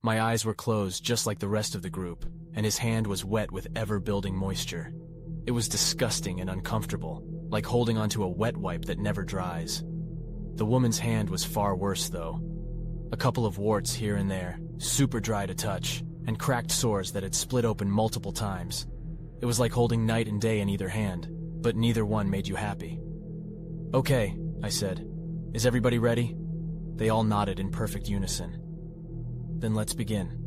My eyes were closed just like the rest of the group, and his hand was wet with ever-building moisture. It was disgusting and uncomfortable, like holding onto a wet wipe that never dries. The woman's hand was far worse, though. A couple of warts here and there, super dry to touch, and cracked sores that had split open multiple times. It was like holding night and day in either hand, but neither one made you happy. "Okay," I said. "Is everybody ready?" They all nodded in perfect unison. "Then let's begin."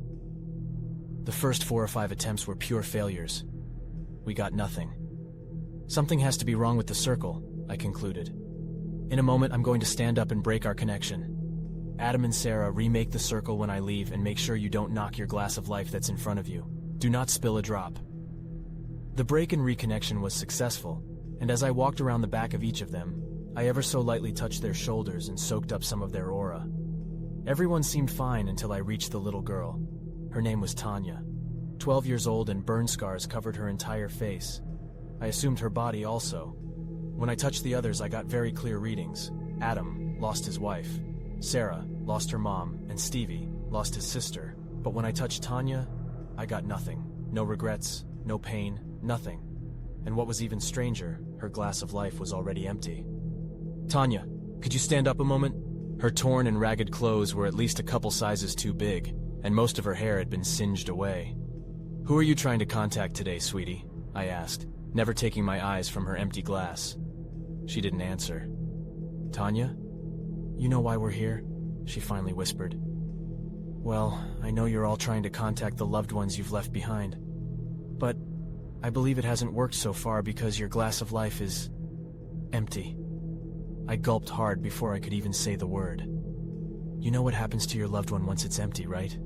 The first 4 or 5 attempts were pure failures. We got nothing. "Something has to be wrong with the circle," I concluded. "In a moment, I'm going to stand up and break our connection. Adam and Sarah, remake the circle when I leave and make sure you don't knock your glass of life that's in front of you. Do not spill a drop." The break and reconnection was successful, and as I walked around the back of each of them, I ever so lightly touched their shoulders and soaked up some of their aura. Everyone seemed fine until I reached the little girl. Her name was Tanya. 12 years old and burn scars covered her entire face. I assumed her body also. When I touched the others, I got very clear readings. Adam lost his wife. Sarah lost her mom, and Stevie lost his sister. But when I touched Tanya, I got nothing. No regrets, no pain, nothing. And what was even stranger, her glass of life was already empty. "Tanya, could you stand up a moment?" Her torn and ragged clothes were at least a couple sizes too big, and most of her hair had been singed away. "Who are you trying to contact today, sweetie?" I asked, never taking my eyes from her empty glass. She didn't answer. "Tanya, you know why we're here?" she finally whispered. "Well, I know you're all trying to contact the loved ones you've left behind. But I believe it hasn't worked so far because your glass of life is empty." I gulped hard before I could even say the word. "You know what happens to your loved one once it's empty, right?"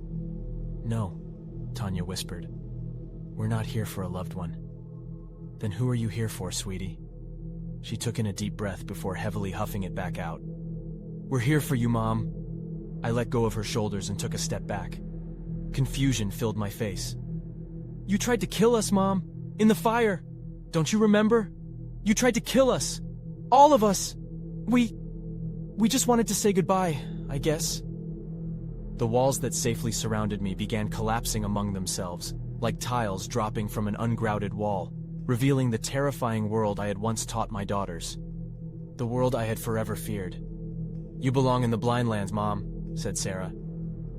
"No," Tanya whispered. "We're not here for a loved one." "Then who are you here for, sweetie?" She took in a deep breath before heavily huffing it back out. "We're here for you, Mom." I let go of her shoulders and took a step back. Confusion filled my face. "You tried to kill us, Mom, in the fire. Don't you remember? You tried to kill us. All of us. We just wanted to say goodbye, I guess." The walls that safely surrounded me began collapsing among themselves, like tiles dropping from an ungrouted wall, revealing the terrifying world I had once taught my daughters. The world I had forever feared. "You belong in the blind lands, Mom," said Sarah.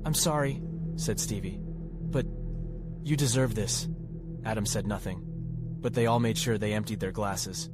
"I'm sorry," said Stevie. "But you deserve this." Adam said nothing, but they all made sure they emptied their glasses.